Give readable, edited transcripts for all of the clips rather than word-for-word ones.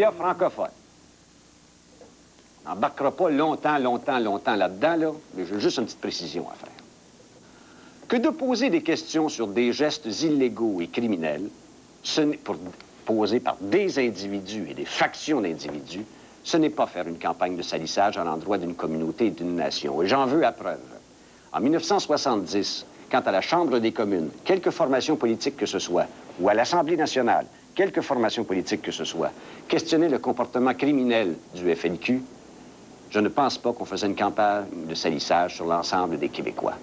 médias francophones. On n'embarquera pas longtemps là-dedans, là, mais j'ai juste une petite précision à faire. Que de poser des questions sur des gestes illégaux et criminels, posés par des individus et des factions d'individus, ce n'est pas faire une campagne de salissage à l'endroit d'une communauté et d'une nation. Et j'en veux à preuve. En 1970, quand à la Chambre des communes, quelque formation politique que ce soit, ou à l'Assemblée nationale, quelque formation politique que ce soit, questionnait le comportement criminel du FNQ, je ne pense pas qu'on faisait une campagne de salissage sur l'ensemble des Québécois.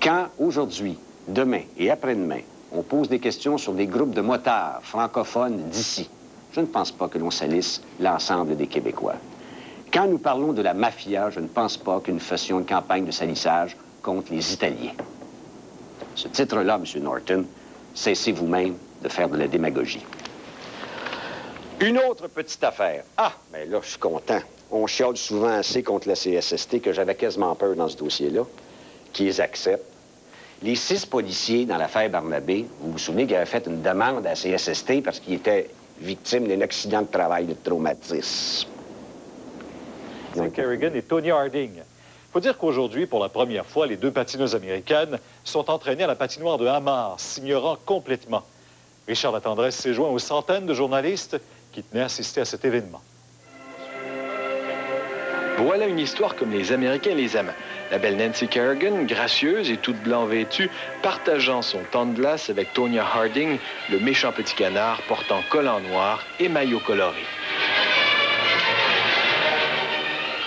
Quand, aujourd'hui, demain et après-demain, on pose des questions sur des groupes de motards francophones d'ici, je ne pense pas que l'on salisse l'ensemble des Québécois. Quand nous parlons de la mafia, je ne pense pas que nous fassions une campagne de salissage contre les Italiens. Ce titre-là, M. Norton, cessez vous-même de faire de la démagogie. Une autre petite affaire. Ah, mais là, je suis content. On chiale souvent assez contre la CSST que j'avais quasiment peur dans ce dossier-là, qui les acceptent. Les 6 policiers dans l'affaire Barnabé, vous vous souvenez qu'ils avaient fait une demande à la CSST parce qu'ils étaient victimes d'un accident de travail de traumatisme. C'est Kerrigan et Tony Harding. Il faut dire qu'aujourd'hui, pour la première fois, les 2 patineuses américaines sont entraînées à la patinoire de Hamar, s'ignorant complètement. Richard Latendresse s'est joint aux centaines de journalistes qui tenaient à assister à cet événement. Voilà une histoire comme les Américains les aiment. La belle Nancy Kerrigan, gracieuse et toute blanc vêtue, partageant son temps de glace avec Tonya Harding, le méchant petit canard portant collant noir et maillot coloré.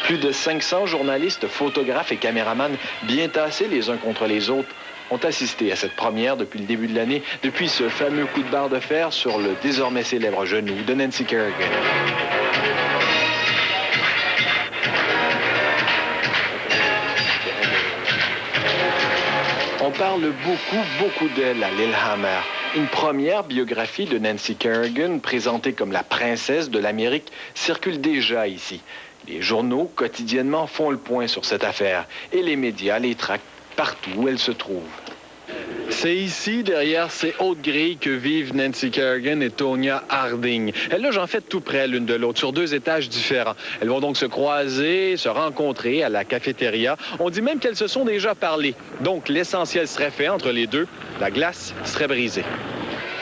Plus de 500 journalistes, photographes et caméramans bien tassés les uns contre les autres ont assisté à cette première depuis le début de l'année, depuis ce fameux coup de barre de fer sur le désormais célèbre genou de Nancy Kerrigan. On parle beaucoup d'elle à Lillehammer. Une première biographie de Nancy Kerrigan, présentée comme la princesse de l'Amérique, circule déjà ici. Les journaux, quotidiennement, font le point sur cette affaire et les médias les traquent partout où elle se trouve. C'est ici, derrière ces hautes grilles, que vivent Nancy Kerrigan et Tonya Harding. Elles logent en fait tout près l'une de l'autre, sur 2 étages différents. Elles vont donc se croiser, se rencontrer à la cafétéria. On dit même qu'elles se sont déjà parlé. Donc l'essentiel serait fait entre les deux. La glace serait brisée.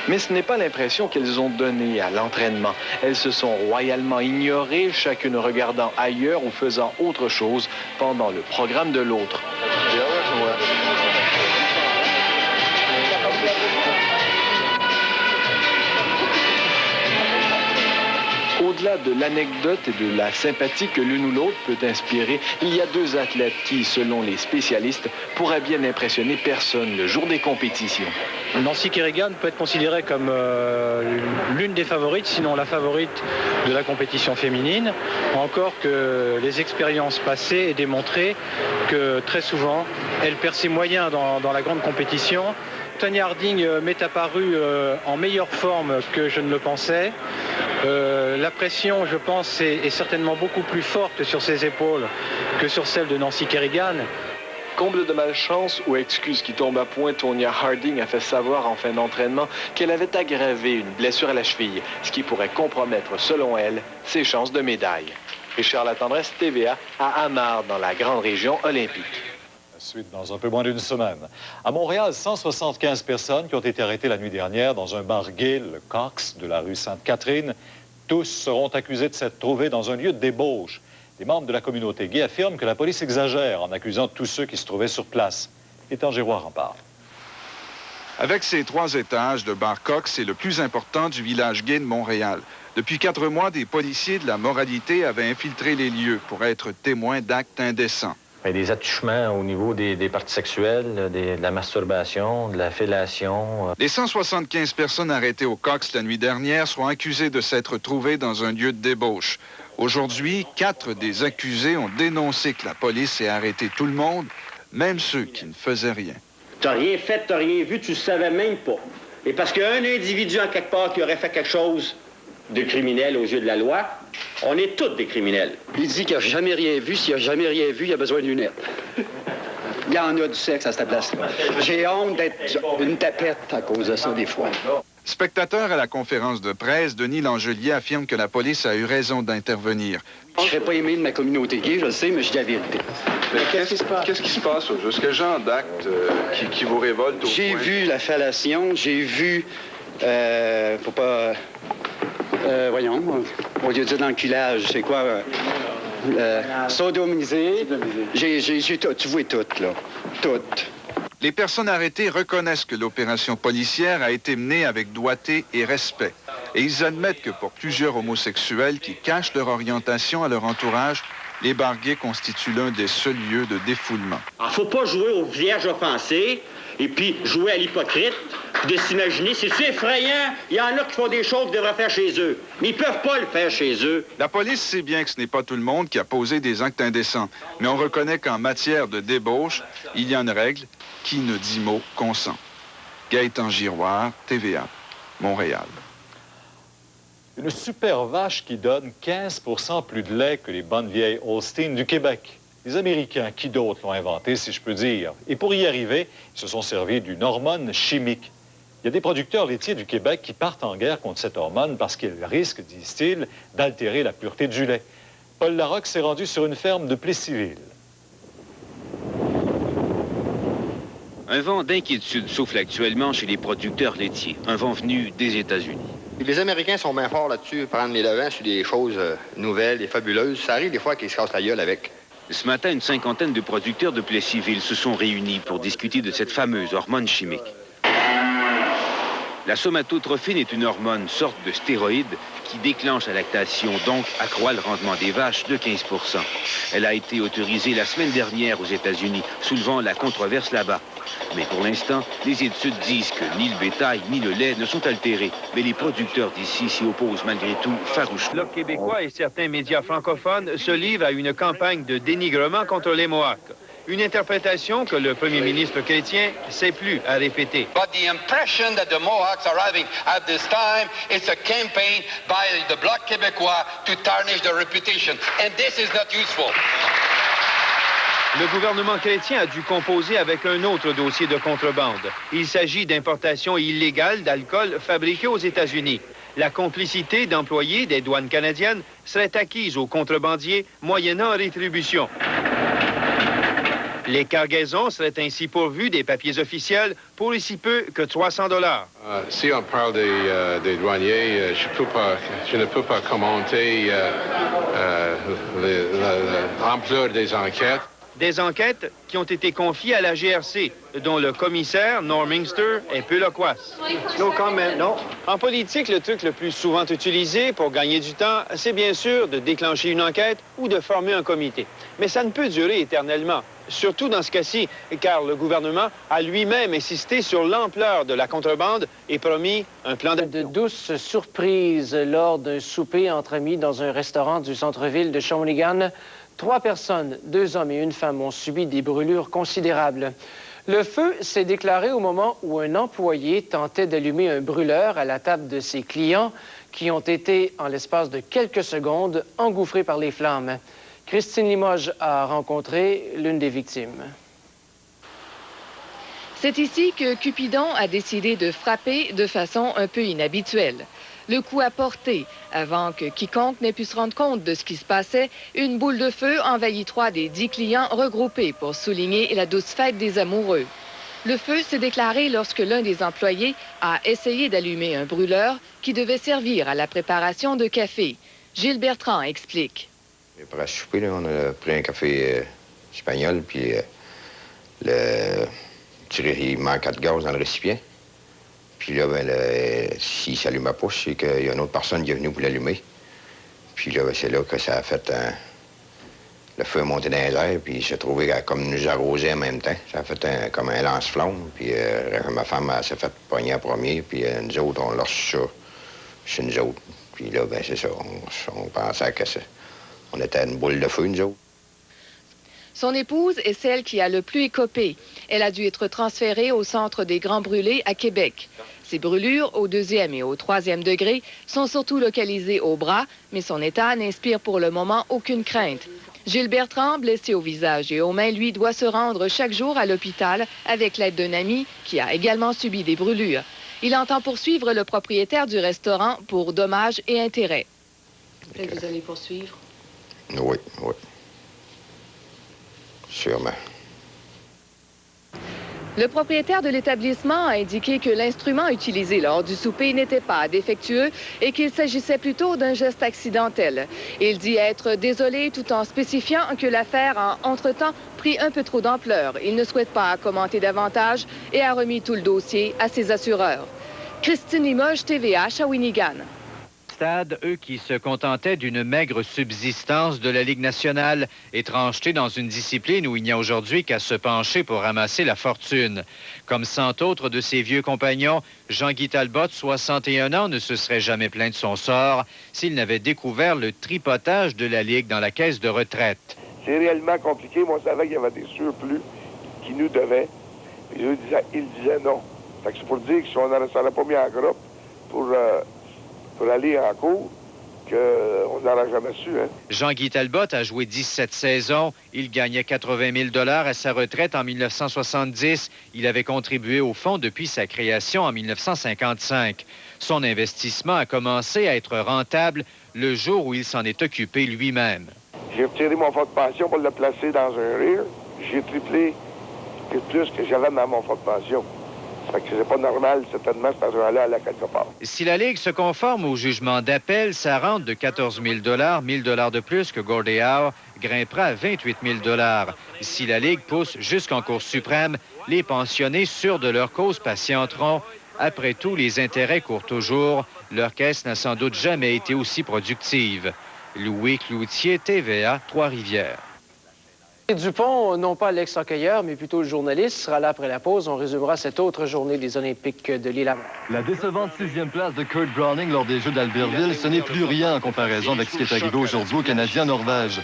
Mais ce n'est pas l'impression qu'elles ont donnée à l'entraînement. Elles se sont royalement ignorées, chacune regardant ailleurs ou faisant autre chose pendant le programme de l'autre. Au-delà de l'anecdote et de la sympathie que l'une ou l'autre peut inspirer, il y a 2 athlètes qui, selon les spécialistes, pourraient bien n'impressionner personne le jour des compétitions. Nancy Kerrigan peut être considérée comme l'une des favorites, sinon la favorite de la compétition féminine. Encore que les expériences passées aient démontré que très souvent, elle perd ses moyens dans la grande compétition. Tonya Harding m'est apparue en meilleure forme que je ne le pensais. La pression, je pense, est certainement beaucoup plus forte sur ses épaules que sur celle de Nancy Kerrigan. Comble de malchance ou excuse qui tombe à point, Tonya Harding a fait savoir en fin d'entraînement qu'elle avait aggravé une blessure à la cheville, ce qui pourrait compromettre, selon elle, ses chances de médaille. Richard Latendresse, TVA, à Hamar, dans la grande région olympique. Suite dans un peu moins d'une semaine. À Montréal, 175 personnes qui ont été arrêtées la nuit dernière dans un bar gay, le Cox, de la rue Sainte-Catherine. Tous seront accusés de s'être trouvés dans un lieu de débauche. Les membres de la communauté gay affirment que la police exagère en accusant tous ceux qui se trouvaient sur place. Étant Giroir en parle. Avec ses 3 étages, le bar Cox est le plus important du village gay de Montréal. Depuis 4 mois, des policiers de la moralité avaient infiltré les lieux pour être témoins d'actes indécents. Des attouchements au niveau des parties sexuelles, de la masturbation, de la fellation. Les 175 personnes arrêtées au Cox la nuit dernière sont accusées de s'être trouvées dans un lieu de débauche. Aujourd'hui, 4 des accusés ont dénoncé que la police ait arrêté tout le monde, même ceux qui ne faisaient rien. T'as rien fait, t'as rien vu, tu le savais même pas. Et parce qu'il y a un individu en quelque part qui aurait fait quelque chose de criminel aux yeux de la loi, on est tous des criminels. Il dit qu'il n'a jamais rien vu. S'il n'a jamais rien vu, il a besoin de lunettes. Il y en a du sexe à cette place-là. J'ai honte d'être une tapette à cause de ça, des fois. Spectateur à la conférence de presse, Denis Langelier affirme que la police a eu raison d'intervenir. Je serais pas aimé de ma communauté gay, je le sais, mais je dis la vérité. Qu'est-ce qui se passe au juste? Quel genre d'acte qui vous révolte au J'ai point? vu la fellation, j'ai vu... faut pas... voyons, au lieu de dire l'enculage, c'est quoi? Sodomisé. J'ai tout, tu vois tout, là. Tout. Les personnes arrêtées reconnaissent que l'opération policière a été menée avec doigté et respect. Et ils admettent que pour plusieurs homosexuels qui cachent leur orientation à leur entourage, les bars gays constituent l'un des seuls lieux de défoulement. Alors, faut pas jouer au vierge offensé et puis jouer à l'hypocrite, puis de s'imaginer, c'est effrayant. Il y en a qui font des choses qu'ils devraient faire chez eux, mais ils peuvent pas le faire chez eux. La police sait bien que ce n'est pas tout le monde qui a posé des actes indécents, mais on reconnaît qu'en matière de débauche, il y a une règle, qui ne dit mot consent. Gaëtan Giroir, TVA, Montréal. Une super vache qui donne 15 % plus de lait que les bonnes vieilles Holstein du Québec. Les Américains, qui d'autres l'ont inventé, si je peux dire. Et pour y arriver, ils se sont servis d'une hormone chimique. Il y a des producteurs laitiers du Québec qui partent en guerre contre cette hormone parce qu'elle risque, disent-ils, d'altérer la pureté du lait. Paul Larocque s'est rendu sur une ferme de Plessisville. Un vent d'inquiétude souffle actuellement chez les producteurs laitiers. Un vent venu des États-Unis. Les Américains sont bien forts là-dessus, prendre les devants sur des choses nouvelles et fabuleuses. Ça arrive des fois qu'ils se cassent la gueule avec. Ce matin, une cinquantaine de producteurs de Plessisville se sont réunis pour discuter de cette fameuse hormone chimique. La somatotrophine est une hormone, sorte de stéroïde, qui déclenche la lactation, donc accroît le rendement des vaches de 15 %. Elle a été autorisée la semaine dernière aux États-Unis, soulevant la controverse là-bas. Mais pour l'instant, les études disent que ni le bétail ni le lait ne sont altérés. Mais les producteurs d'ici s'y opposent malgré tout farouchement. Le Bloc québécois et certains médias francophones se livrent à une campagne de dénigrement contre les Mohawks. Une interprétation que le premier ministre chrétien sait plus à répéter. But the impression that the Mohawks are having at this time is a campaign by the Bloc québécois to tarnish their reputation. And this is not useful. Le gouvernement chrétien a dû composer avec un autre dossier de contrebande. Il s'agit d'importation illégale d'alcool fabriqué aux États-Unis. La complicité d'employés des douanes canadiennes serait acquise aux contrebandiers moyennant rétribution. Les cargaisons seraient ainsi pourvues des papiers officiels pour aussi peu que 300 $. Si on parle des douaniers, je ne peux pas commenter l'ampleur des enquêtes. Des enquêtes qui ont été confiées à la GRC, dont le commissaire, Norm Inkster, est peu loquace. No comment, non. En politique, le truc le plus souvent utilisé pour gagner du temps, c'est bien sûr de déclencher une enquête ou de former un comité. Mais ça ne peut durer éternellement, surtout dans ce cas-ci, car le gouvernement a lui-même insisté sur l'ampleur de la contrebande et promis un plan de douces surprises lors d'un souper entre amis dans un restaurant du centre-ville de Shawinigan. 3 personnes, 2 hommes et une femme, ont subi des brûlures considérables. Le feu s'est déclaré au moment où un employé tentait d'allumer un brûleur à la table de ses clients qui ont été, en l'espace de quelques secondes, engouffrés par les flammes. Christine Limoges a rencontré l'une des victimes. C'est ici que Cupidon a décidé de frapper de façon un peu inhabituelle. Le coup a porté. Avant que quiconque n'ait pu se rendre compte de ce qui se passait, une boule de feu envahit 3 des 10 clients regroupés pour souligner la douce fête des amoureux. Le feu s'est déclaré lorsque l'un des employés a essayé d'allumer un brûleur qui devait servir à la préparation de café. Gilles Bertrand explique. Après souper, là, on a pris un café espagnol, puis il manque de gaz dans le récipient. Puis là, s'il ne s'allumait pas, c'est qu'il y a une autre personne qui est venue pour l'allumer. Puis là, c'est là que ça a fait le feu est monté dans les airs, puis il s'est trouvé comme nous arroser en même temps. Ça a fait comme un lance-flamme. Puis ma femme s'est fait pogner en premier, puis nous autres, on l'a reçu ça chez nous autres. Puis là, c'est ça, on pensait que on était une boule de feu, nous autres. Son épouse est celle qui a le plus écopé. Elle a dû être transférée au Centre des Grands Brûlés à Québec. Ses brûlures au 2e et au 3e degré sont surtout localisées au bras, mais son état n'inspire pour le moment aucune crainte. Gilles Bertrand, blessé au visage et aux mains, lui, doit se rendre chaque jour à l'hôpital avec l'aide d'un ami qui a également subi des brûlures. Il entend poursuivre le propriétaire du restaurant pour dommages et intérêts. Peut-être que vous allez poursuivre? Oui, oui. Sûrement. Le propriétaire de l'établissement a indiqué que l'instrument utilisé lors du souper n'était pas défectueux et qu'il s'agissait plutôt d'un geste accidentel. Il dit être désolé tout en spécifiant que l'affaire a, entre-temps, pris un peu trop d'ampleur. Il ne souhaite pas commenter davantage et a remis tout le dossier à ses assureurs. Christine Limoges, TVA, Shawinigan. Eux qui se contentaient d'une maigre subsistance de la Ligue nationale, étrangeté dans une discipline où il n'y a aujourd'hui qu'à se pencher pour ramasser la fortune. Comme 100 autres de ses vieux compagnons, Jean-Guy Talbot, 61 ans, ne se serait jamais plaint de son sort s'il n'avait découvert le tripotage de la Ligue dans la caisse de retraite. C'est réellement compliqué. Moi, on savait qu'il y avait des surplus qui nous devaient. Et eux ils disaient non. Fait que c'est pour dire que si on n'aurait pas mis en groupe pour aller en cours, qu'on n'aurait jamais su. Hein? Jean-Guy Talbot a joué 17 saisons. Il gagnait 80 000 $ à sa retraite en 1970. Il avait contribué au fonds depuis sa création en 1955. Son investissement a commencé à être rentable le jour où il s'en est occupé lui-même. J'ai retiré mon fonds de pension pour le placer dans un RIR. J'ai triplé plus que j'avais dans mon fonds de pension. Fait que c'est pas normal, certainement, cet argent-là à quelque part. Si la Ligue se conforme au jugement d'appel, sa rente de 14 000 $, 1 000 $ de plus que Gordie Howe, grimpera à 28 000 $. Si la Ligue pousse jusqu'en Cour suprême, les pensionnés sûrs de leur cause patienteront. Après tout, les intérêts courent toujours. Leur caisse n'a sans doute jamais été aussi productive. Louis Cloutier, TVA, Trois-Rivières. Dupont, non pas l'ex-hockeyeur, mais plutôt le journaliste, sera là après la pause. On résumera cette autre journée des Olympiques de l'Île-à-Mer. La décevante 6e place de Kurt Browning lors des Jeux d'Albertville, ce n'est plus rien en comparaison avec ce qui est arrivé aujourd'hui au Canadien-Norvège.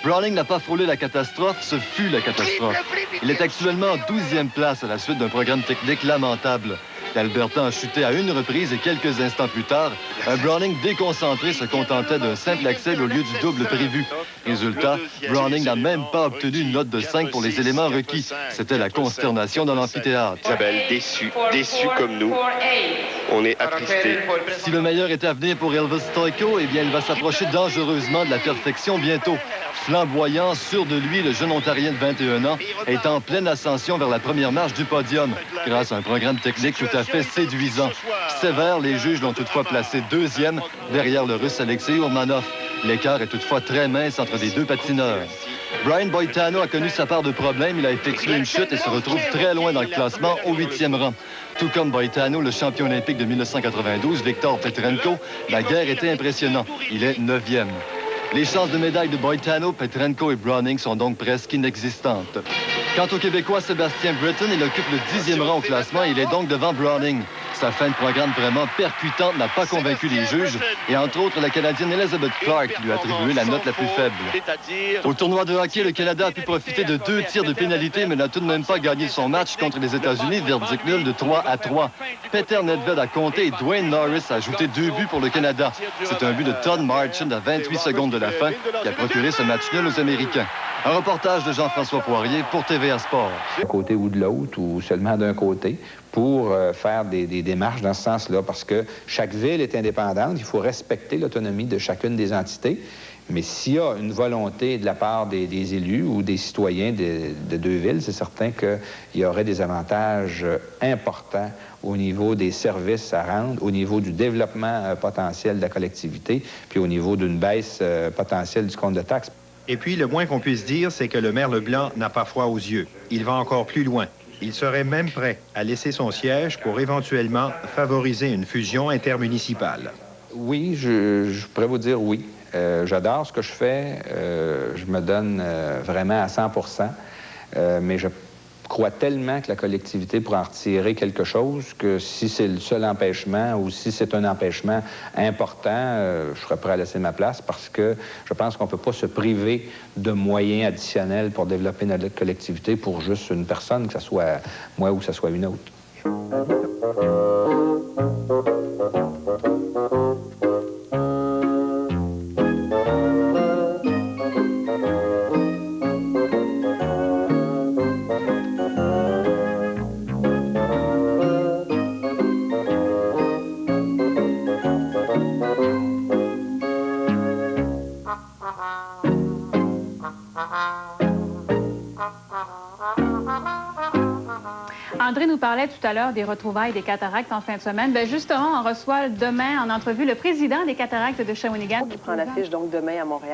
Browning n'a pas frôlé la catastrophe, ce fut la catastrophe. Il est actuellement en 12e place à la suite d'un programme technique lamentable. L'Albertain a chuté à une reprise et quelques instants plus tard, un Browning déconcentré se contentait d'un simple accès au lieu du double prévu. Résultat, Browning n'a même pas obtenu une note de 5 pour les éléments requis. C'était la consternation dans l'amphithéâtre. Isabelle, déçu comme nous. On est attristés. Si le meilleur est à venir pour Elvis Stojko, eh bien, il va s'approcher dangereusement de la perfection bientôt. Flamboyant, sûr de lui, le jeune Ontarien de 21 ans est en pleine ascension vers la première marche du podium, grâce à un programme technique tout à fait séduisant. Sévère, les juges l'ont toutefois placé 2e, derrière le Russe Alexei Urmanov. L'écart est toutefois très mince entre les deux patineurs. Brian Boitano a connu sa part de problèmes. Il a effectué une chute et se retrouve très loin dans le classement, au 8e rang. Tout comme Boitano, le champion olympique de 1992, Victor Petrenko, la guerre était impressionnante. Il est 9e. Les chances de médaille de Boitano, Petrenko et Browning sont donc presque inexistantes. Quant au Québécois Sébastien Britton, il occupe le 10e rang au classement et il est donc devant Browning. Sa fin de programme vraiment percutante n'a pas convaincu les juges et entre autres la Canadienne Elizabeth Clark lui a attribué la note la plus faible. Au tournoi de hockey, le Canada a pu profiter de 2 tirs de pénalité mais n'a tout de même pas gagné son match contre les États-Unis, verdict nul de 3-3. Peter Nedved a compté et Dwayne Norris a ajouté 2 buts pour le Canada. C'est un but de Todd Marchand à 28 secondes de la fin qui a procuré ce match nul aux Américains. Un reportage de Jean-François Poirier pour TVA Sport. D'un côté ou de l'autre, ou seulement d'un côté, pour faire des démarches dans ce sens-là, parce que chaque ville est indépendante, il faut respecter l'autonomie de chacune des entités, mais s'il y a une volonté de la part des élus ou des citoyens de deux villes, c'est certain qu'il y aurait des avantages importants au niveau des services à rendre, au niveau du développement potentiel de la collectivité, puis au niveau d'une baisse potentielle du compte de taxes. Et puis, le moins qu'on puisse dire, c'est que le maire Leblanc n'a pas froid aux yeux. Il va encore plus loin. Il serait même prêt à laisser son siège pour éventuellement favoriser une fusion intermunicipale. Oui, je pourrais vous dire oui. J'adore ce que je fais. Je me donne vraiment à 100 %. Mais je crois tellement que la collectivité pourra en retirer quelque chose que si c'est le seul empêchement ou si c'est un empêchement important, je serais prêt à laisser ma place parce que je pense qu'on ne peut pas se priver de moyens additionnels pour développer notre collectivité pour juste une personne, que ce soit moi ou que ce soit une autre. André nous parlait tout à l'heure des retrouvailles des cataractes en fin de semaine. Bien, justement, on reçoit demain en entrevue le président des cataractes de Shawinigan. Qui prend l'affiche donc demain à Montréal et